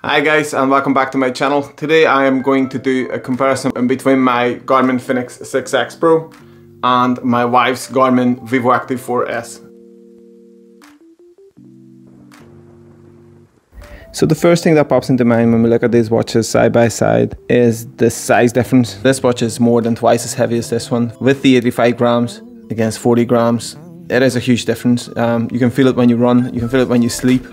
Hi guys, and welcome back to my channel. Today I am going to do a comparison in between my Garmin Fenix 6X Pro and my wife's Garmin Vivoactive 4S. So the first thing that pops into mind when we look at these watches side by side is the size difference. This watch is more than twice as heavy as this one, with the 85 grams against 40 grams. It is a huge difference. You can feel it when you run, you can feel it when you sleep.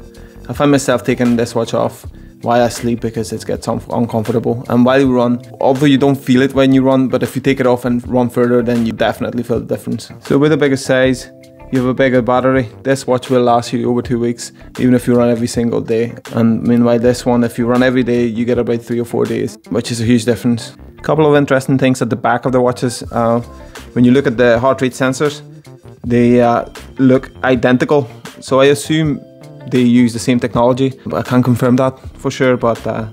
I find myself taking this watch off while I sleep because it gets uncomfortable, and while you run, although you don't feel it when you run, but if you take it off and run further, then you definitely feel the difference. So with a bigger size, you have a bigger battery. This watch will last you over 2 weeks, even if you run every single day. And meanwhile this one, if you run every day, you get about 3 or 4 days, which is a huge difference. A couple of interesting things at the back of the watches. When you look at the heart rate sensors, they look identical. So I assume they use the same technology. I can't confirm that for sure, but I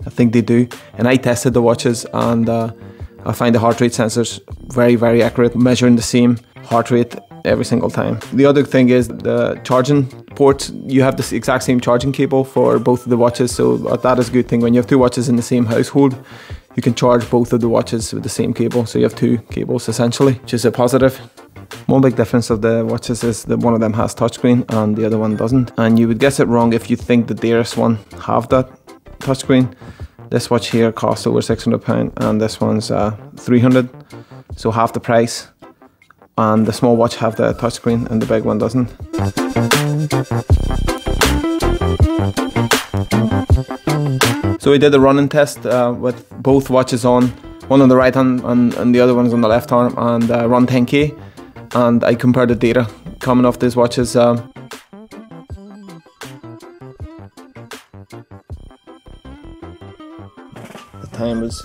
think they do. And I tested the watches, and I find the heart rate sensors very accurate, measuring the same heart rate every single time. The other thing is the charging ports. You have the exact same charging cable for both of the watches, so that is a good thing. When you have 2 watches in the same household, you can charge both of the watches with the same cable, so you have 2 cables essentially, which is a positive. One big difference of the watches is that one of them has touchscreen and the other one doesn't, and you would guess it wrong if you think the dearest one have that touchscreen. This watch here costs over £600 and this one's 300, so half the price. And the small watch have the touchscreen and the big one doesn't. So we did a running test with both watches on, one on the right hand and the other one is on the left arm, and run 10k. And I compared the data coming off these watches. The time was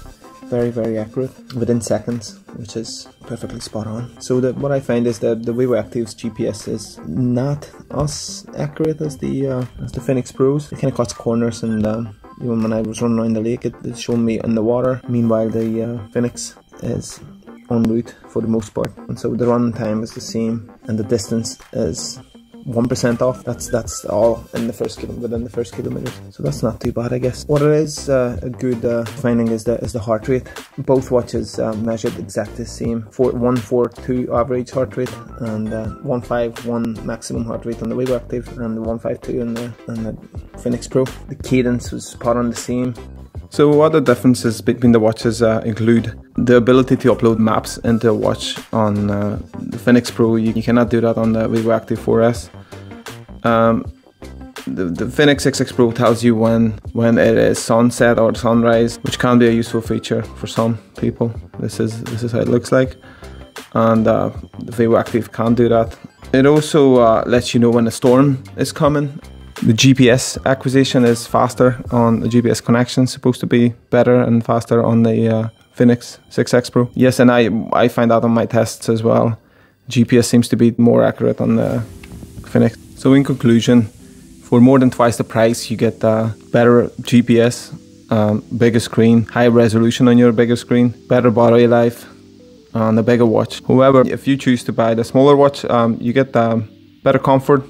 very accurate, within seconds, which is perfectly spot on. So what I find is that the Vivoactive's GPS is not as accurate as the Fenix Pro's. It kind of cuts corners, and even when I was running around the lake, it showed me in the water. Meanwhile, the Fenix is en route for the most part, and so the run time is the same, and the distance is 1% off. That's all in the within the first kilometers, so that's not too bad, I guess. What it is a good finding is the heart rate. Both watches measured exactly the same. 142 average heart rate and 151 maximum heart rate on the Vivoactive, and 152 on the Fenix Pro. The cadence was spot on the same. So other differences between the watches include the ability to upload maps into a watch. On the Fenix Pro, you cannot do that on the Vivoactive 4S. The Fenix 6X Pro tells you when it is sunset or sunrise, which can be a useful feature for some people. This is how it looks like, and the Vivoactive can't do that. It also lets you know when a storm is coming. The GPS acquisition is faster on the GPS connection, supposed to be better and faster on the Fenix 6X Pro. Yes, and I find out on my tests as well. GPS seems to be more accurate on the Fenix. So in conclusion, for more than twice the price, you get better GPS, bigger screen, high resolution on your bigger screen, better battery life, and a bigger watch. However, if you choose to buy the smaller watch, you get better comfort,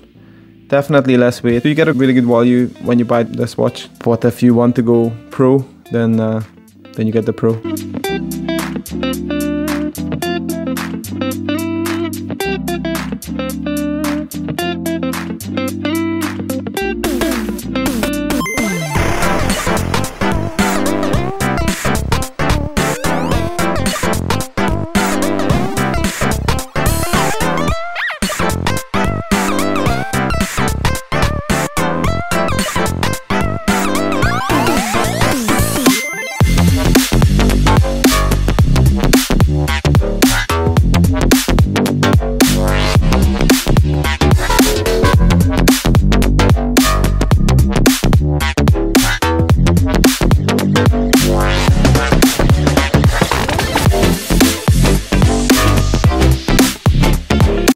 definitely less weight. So you get a really good value when you buy this watch. But if you want to go pro, then you get the Pro.